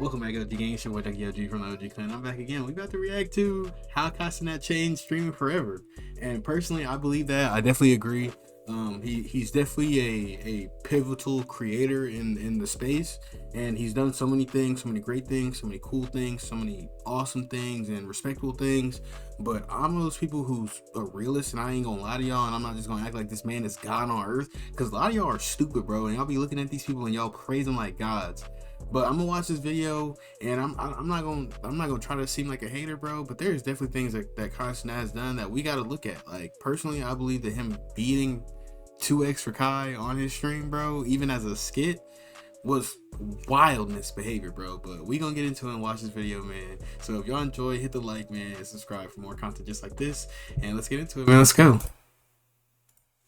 Welcome back to the Game Show with OG from the OG Clan. I'm back again. We about to react to how Cenat changed streaming forever. And personally, I believe that. I definitely agree. He's definitely a pivotal creator in the space, and he's done so many things, so many great things, so many cool things, so many awesome things and respectable things. But I'm one of those people who's a realist, and I ain't gonna lie to y'all, and I'm not just gonna act like this man is God on earth, because a lot of y'all are stupid, bro, and y'all be looking at these people and y'all praise them like gods. But I'm gonna watch this video, and I'm not gonna try to seem like a hater, bro. But there's definitely things that Cenat has done that we gotta look at. Like personally, I believe that him beating 2x for Kai on his stream, bro, even as a skit, was wildness behavior, bro. But we gonna get into it and watch this video, man. So if y'all enjoy, hit the like, man, and subscribe for more content just like this. And let's get into it, man. Let's go.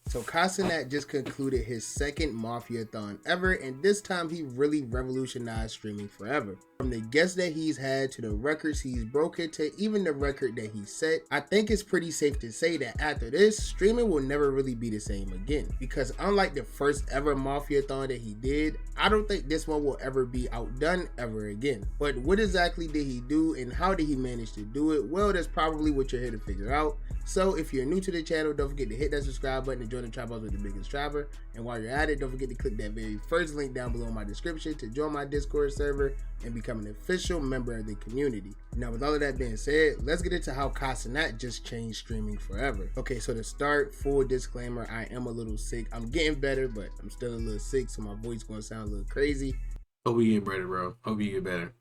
So Cenat just concluded his second Mafiathon ever, and this time he really revolutionized streaming forever. From the guests that he's had to the records he's broken to even the record that he set, I think it's pretty safe to say that after this, streaming will never really be the same again. Because unlike the first ever Mafiathon that he did, I don't think this one will ever be outdone ever again. But what exactly did he do and how did he manage to do it? Well, that's probably what you're here to figure out. So if you're new to the channel, don't forget to hit that subscribe button to join the Trap House with the biggest trapper. And while you're at it, don't forget to click that very first link down below in my description to join my Discord server and become an official member of the community. Now, with all of that being said, let's get into how Cenat just changed streaming forever. Okay, so to start, full disclaimer, I am a little sick. I'm getting better, but I'm still a little sick, so my voice gonna sound a little crazy. Hope you get better, bro. Hope you get better.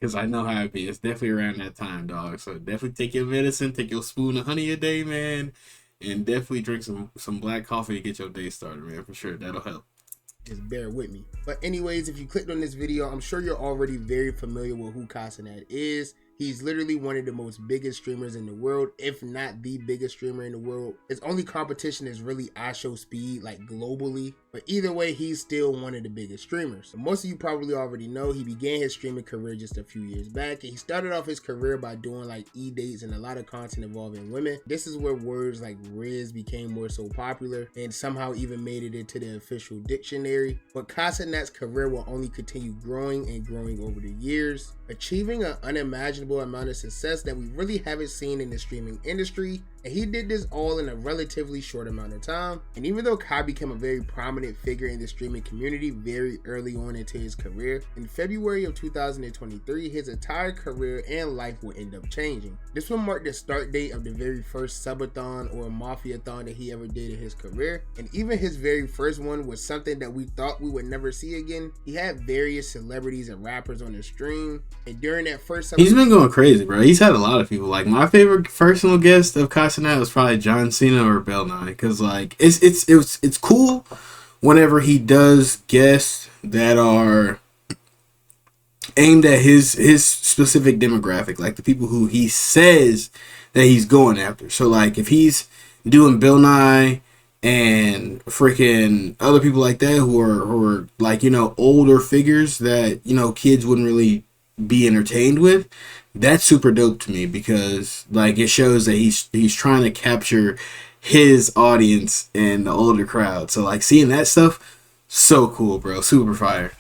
Because I know how it be. It's definitely around that time, dog. So definitely take your medicine, take your spoon of honey a day, man. And definitely drink some black coffee to get your day started, man. For sure. That'll help. Just bear with me. But anyways, if you clicked on this video, I'm sure you're already very familiar with who Cenat is. He's literally one of the most biggest streamers in the world, if not the biggest streamer in the world. His only competition is really IShowSpeed, like globally. But either way, he's still one of the biggest streamers. So most of you probably already know he began his streaming career just a few years back. And he started off his career by doing like e-dates and a lot of content involving women. This is where words like Riz became more so popular and somehow even made it into the official dictionary. But Cenat's career will only continue growing and growing over the years, achieving an unimaginable amount of success that we really haven't seen in the streaming industry. And he did this all in a relatively short amount of time. And even though Kai became a very prominent figure in the streaming community very early on into his career, in February of 2023, his entire career and life would end up changing. This will mark the start date of the very first subathon or Mafiathon that he ever did in his career. And even his very first one was something that we thought we would never see again. He had various celebrities and rappers on the stream. And during that first he's been going crazy, bro. He's had a lot of people. Like my favorite personal guest of Cenat was probably John Cena or Bell Nye, because like it's cool whenever he does guests that are aimed at his specific demographic, like the people who he says that he's going after. So like if he's doing Bill Nye and freaking other people like that who are like, you know, older figures that, you know, kids wouldn't really be entertained with, that's super dope to me, because like it shows that he's trying to capture his audience and the older crowd. So like seeing that stuff, so cool, bro. Super fire.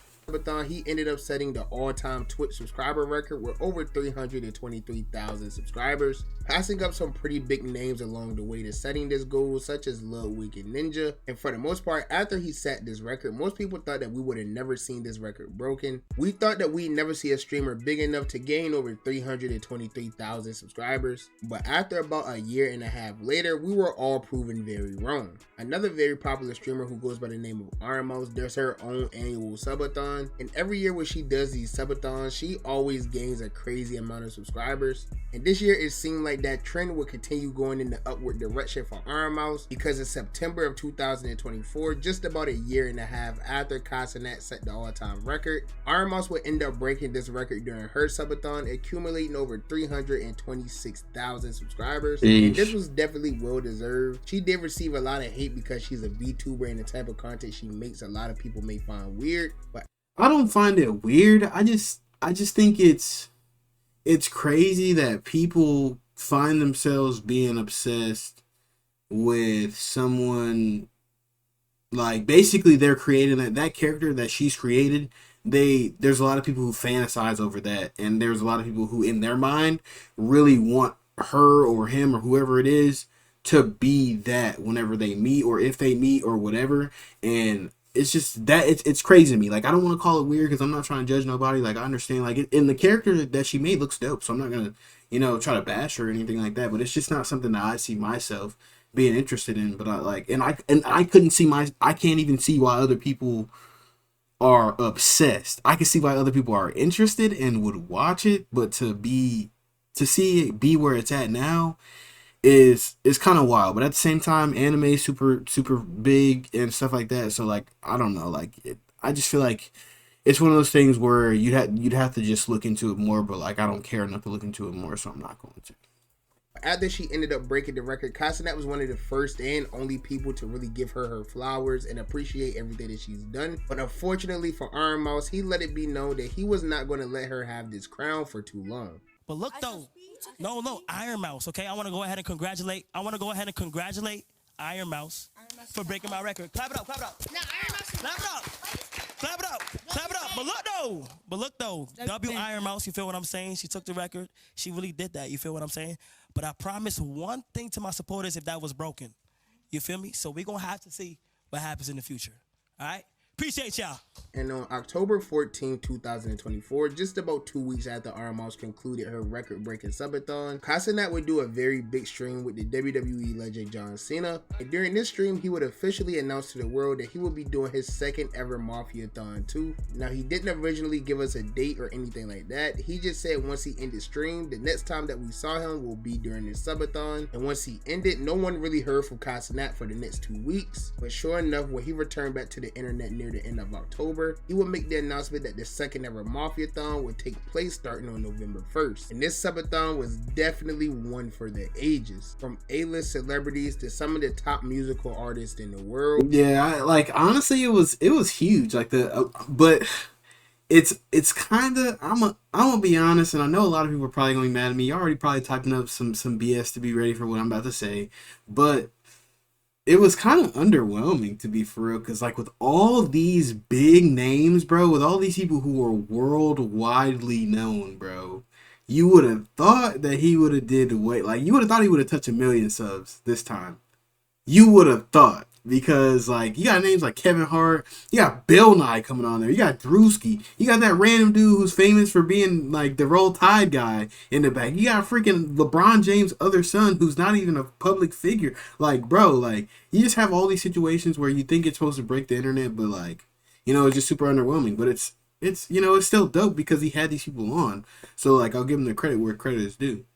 He ended up setting the all-time Twitch subscriber record with over 323,000 subscribers, passing up some pretty big names along the way to setting this goal, such as Lil Wicked Ninja. And for the most part, after he set this record, most people thought that we would have never seen this record broken. We thought that we'd never see a streamer big enough to gain over 323,000 subscribers, but after about a year and a half later, we were all proven very wrong. Another very popular streamer who goes by the name of Mouse does her own annual subathon, and every year when she does these subathons, she always gains a crazy amount of subscribers. And this year it seemed like that trend would continue going in the upward direction for Mouse, because in September of 2024, just about a year and a half after Cenat set the all-time record, Mouse would end up breaking this record during her subathon, accumulating over 326,000 subscribers. And this was definitely well deserved. She did receive a lot of hate because she's a VTuber, and the type of content she makes a lot of people may find weird, but I don't find it weird. I just think it's crazy that people find themselves being obsessed with someone, like basically they're creating that character that she's created. there's a lot of people who fantasize over that, and there's a lot of people who in their mind really want her or him or whoever it is to be that whenever they meet or if they meet or whatever. And it's just that it's crazy to me. Like, I don't want to call it weird because I'm not trying to judge nobody. Like, I understand, like, and the character that she made looks dope, so I'm not gonna, try to bash her or anything like that. But it's just not something that I see myself being interested in. But I couldn't see I can't even see why other people are obsessed. I can see why other people are interested and would watch it, but to see it be where it's at now is kind of wild. But at the same time, anime is super big and stuff like that. So, like, I don't know, like, I just feel like it's one of those things where you'd have to just look into it more. But, like, I don't care enough to look into it more, so I'm not going to. After she ended up breaking the record, Cenat was one of the first and only people to really give her flowers and appreciate everything that she's done. But unfortunately for Iron Mouse, he let it be known that he was not going to let her have this crown for too long. But look though, no, Iron Mouse, okay? I want to go ahead and congratulate Iron Mouse for breaking my record. Clap it up. No, Iron Mouse. Clap it up. But look though, W Iron Mouse, you feel what I'm saying? She took the record. She really did that, you feel what I'm saying? But I promise one thing to my supporters if that was broken. You feel me? So we're going to have to see what happens in the future. All right? Appreciate y'all. And on October 14, 2024, just about 2 weeks after Iron Mouse concluded her record-breaking subathon, Cenat would do a very big stream with the WWE legend John Cena. And during this stream, he would officially announce to the world that he would be doing his second ever Mafiathon 2. Now, he didn't originally give us a date or anything like that. He just said once he ended stream, the next time that we saw him will be during this subathon. And once he ended, no one really heard from Cenat for the next 2 weeks. But sure enough, when he returned back to the internet near the end of October, he would make the announcement that the second ever Mafiathon would take place starting on November 1st. And this subathon was definitely one for the ages, from A-list celebrities to some of the top musical artists in the world. Yeah, honestly, it was huge. Like but it's kind of, I'm gonna be honest, and I know a lot of people are probably going to be mad at me. You're already probably typing up some BS to be ready for what I'm about to say, but it was kind of underwhelming, to be for real, because, like, with all these big names, bro, with all these people who are worldwidely known, bro, you would have thought that he would have did the way, like, you would have thought he would have touched 1 million subs this time. You would have thought, because, like, you got names like Kevin Hart, you got Bill Nye coming on there, you got Drewski, you got that random dude who's famous for being, like, the Roll Tide guy in the back, you got freaking LeBron James' other son who's not even a public figure. Like, bro, like, you just have all these situations where you think it's supposed to break the internet, but, like, it's just super underwhelming. But it's it's still dope because he had these people on, so, like, I'll give him the credit where credit is due.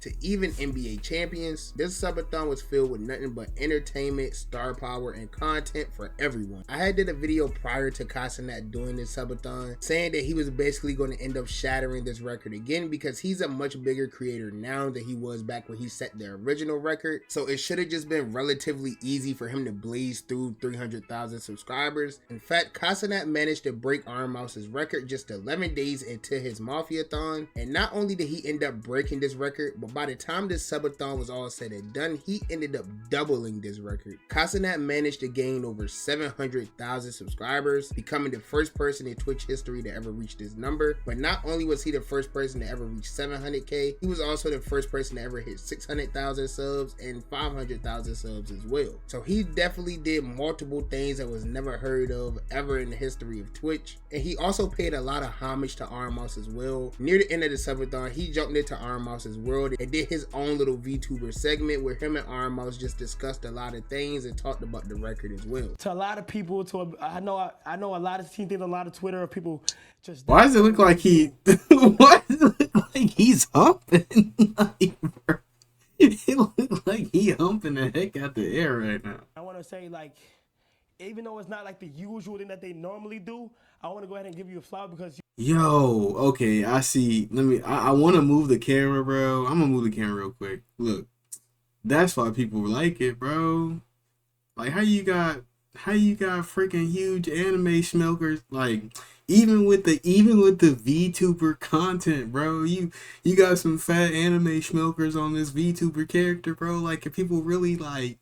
To even NBA champions, this subathon was filled with nothing but entertainment, star power, and content for everyone. I had did a video prior to Cenat doing this subathon saying that he was basically going to end up shattering this record again because he's a much bigger creator now than he was back when he set the original record. So it should have just been relatively easy for him to blaze through 300,000 subscribers. In fact, Cenat managed to break Iron Mouse's record just 11 days into his Mafiathon. And not only did he end up breaking this record, but by the time this subathon was all said and done, he ended up doubling this record. Cenat managed to gain over 700,000 subscribers, becoming the first person in Twitch history to ever reach this number. But not only was he the first person to ever reach 700k, he was also the first person to ever hit 600,000 subs and 500,000 subs as well. So he definitely did multiple things that was never heard of ever in the history of Twitch. And he also paid a lot of homage to Iron Mouse as well. Near the end of the subathon, he jumped into Iron Mouse's world and did his own little VTuber segment where him and Iron Mouse just discussed a lot of things and talked about the record as well. To a lot of people, I know a lot of teams, a lot of Twitter people just. Why does it look like why does it look like he's humping? Like, bro, it looks like he humping the heck out the air right now. I want to say, like, even though it's not like the usual thing that they normally do, I want to go ahead and give you a flower because Yo, okay, I see. I want to move the camera, bro. I'm gonna move the camera real quick. Look, that's why people like it, bro. Like, how you got freaking huge anime smokers, like, even with the VTuber content, bro. You got some fat anime smokers on this VTuber character, bro. Like, if people really, like,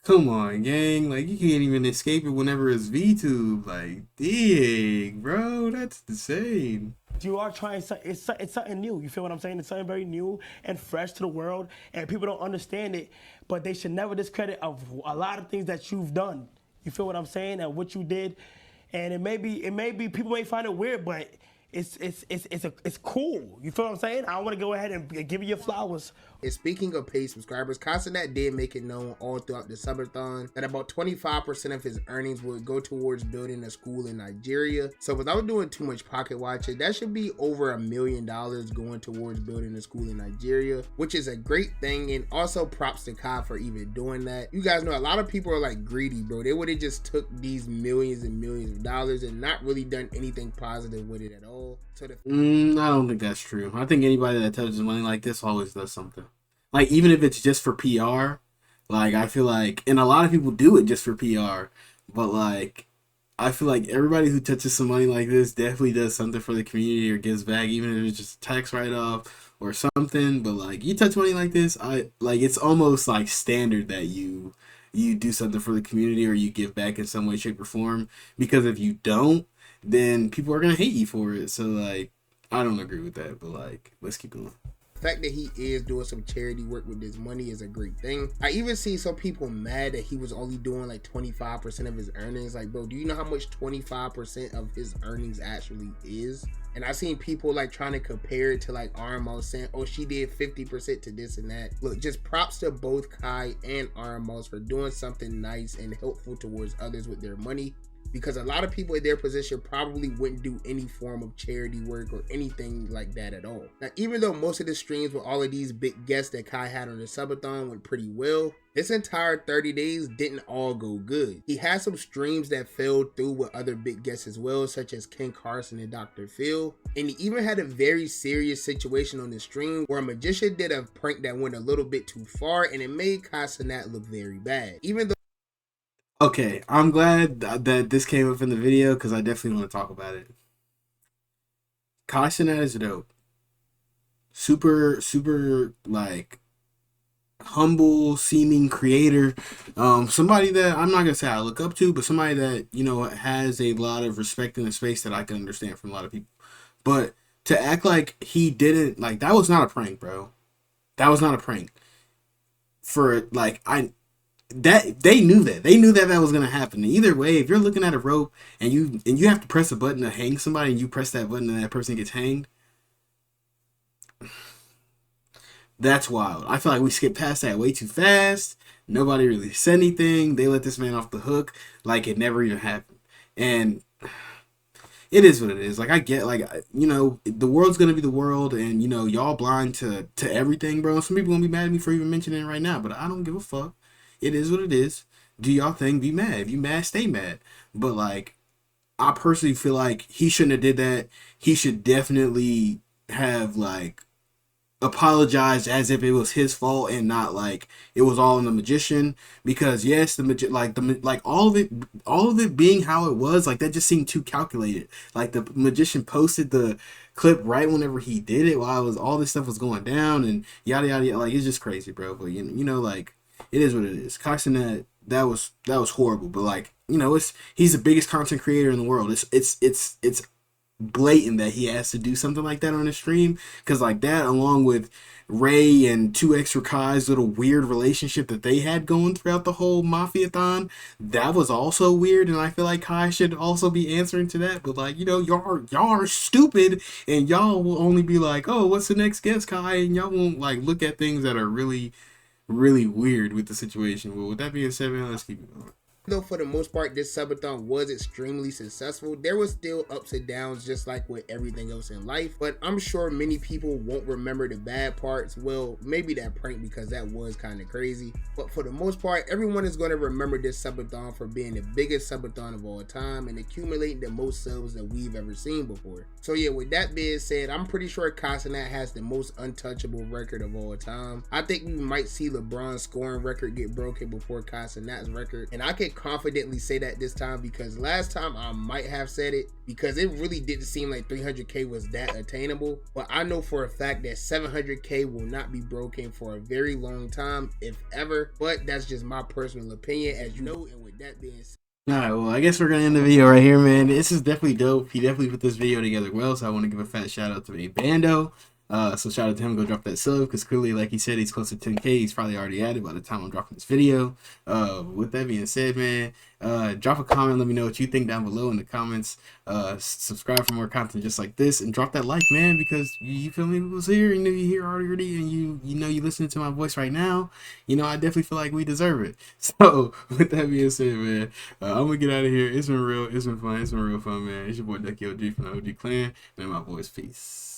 Come on, gang. Like, you can't even escape it whenever it's VTube. Like, dang, bro, that's insane. You are trying something. It's something new. You feel what I'm saying? It's something very new and fresh to the world, and people don't understand it. But they should never discredit of a lot of things that you've done. You feel what I'm saying? And what you did, and it may be people may find it weird, but it's cool. You feel what I'm saying? I want to go ahead and give you your flowers. And speaking of paid subscribers, Cenat did make it known all throughout the subathon that about 25% of his earnings would go towards building a school in Nigeria. So without doing too much pocket watching, that should be over $1 million going towards building a school in Nigeria, which is a great thing. And also props to Kai for even doing that. You guys know a lot of people are like greedy, bro. They would have just took these millions and millions of dollars and not really done anything positive with it at all. So I don't think that's true. I think anybody that touches money like this always does something. Like, even if it's just for PR, like, I feel like, and a lot of people do it just for PR, but like, I feel like everybody who touches some money like this definitely does something for the community or gives back, even if it's just a tax write-off or something. But like, you touch money like this, it's almost like standard that you do something for the community or you give back in some way, shape, or form. Because if you don't, then people are gonna hate you for it. So like, I don't agree with that. But like, let's keep going. The fact that he is doing some charity work with this money is a great thing. I even see some people mad that he was only doing like 25% of his earnings. Like, bro, do you know how much 25% of his earnings actually is? And I've seen people like trying to compare it to like RMO saying, oh, she did 50% to this and that. Look, just props to both Kai and RMOs for doing something nice and helpful towards others with their money. Because a lot of people in their position probably wouldn't do any form of charity work or anything like that at all. Now, even though most of the streams with all of these big guests that Kai had on the subathon went pretty well, this entire 30 days didn't all go good. He had some streams that fell through with other big guests as well, such as Ken Carson and Dr. Phil. And he even had a very serious situation on the stream where a magician did a prank that went a little bit too far and it made Cenat look very bad. Even though Okay, I'm glad that this came up in the video because I definitely want to talk about it. Cenat is dope. Super, super, like, humble seeming creator. Somebody that I'm not going to say I look up to, but somebody that, you know, has a lot of respect in the space that I can understand from a lot of people. But to act like he didn't, like, that was not a prank, bro. That was not a prank. For, like, they knew that was gonna happen. Either way, if you're looking at a rope and you have to press a button to hang somebody and you press that button and that person gets hanged, that's wild. I feel like we skipped past that way too fast. Nobody really said anything. They let this man off the hook like it never even happened. And it is what it is. Like, I get, like, you know, the world's gonna be the world, and you know, y'all blind to everything, bro. Some people gonna be mad at me for even mentioning it right now, but I don't give a fuck. It is what it is. Do y'all thing, be mad. If you mad, stay mad. But like, I personally feel like he shouldn't have did that. He should definitely have like apologized as if it was his fault and not like it was all in the magician. Because yes, like all of it being how it was, like that just seemed too calculated. Like the magician posted the clip right whenever he did it while all this stuff was going down and yada yada yada. Like, it's just crazy, bro. But you know, like, it is what it is. Cenat, that was horrible. But like, you know, he's the biggest content creator in the world. It's blatant that he has to do something like that on his stream, because like that, along with Ray and 2X Kai's little weird relationship that they had going throughout the whole Mafiathon, that was also weird, and I feel like Kai should also be answering to that. But like, you know, y'all are stupid, and y'all will only be like, oh, what's the next guest, Kai, and y'all won't like look at things that are really, really weird with the situation. Well, with that being said, man, let's keep it going. Though for the most part this subathon was extremely successful, there was still ups and downs just like with everything else in life. But I'm sure many people won't remember the bad parts. Well, maybe that prank, because that was kind of crazy. But for the most part, everyone is going to remember this subathon for being the biggest subathon of all time and accumulating the most subs that we've ever seen before. So yeah, with that being said, I'm pretty sure Cenat has the most untouchable record of all time. I think we might see LeBron's scoring record get broken before Cenat's record, and I could confidently say that this time, because last time I might have said it because it really didn't seem like 300K was that attainable. But I know for a fact that 700K will not be broken for a very long time, if ever. But that's just my personal opinion, as you know. And with that being said, Alright, well, I guess we're gonna end the video right here, man. This is definitely dope. He definitely put this video together well, so I want to give a fat shout out to a Bando. So shout out to him. Go drop that sub, because clearly, like he said, he's close to 10K. He's probably already at it by the time I'm dropping this video. With that being said, man, drop a comment. Let me know what you think down below in the comments. Subscribe for more content just like this, and drop that like, man, because you feel me, it was here, you know, you here already, and you know you listening to my voice right now. You know, I definitely feel like we deserve it. So with that being said, man, I'm gonna get out of here. It's been real. It's been fun. It's been real fun, man. It's your boy Ducky OG from the OG Clan, and my voice. Peace.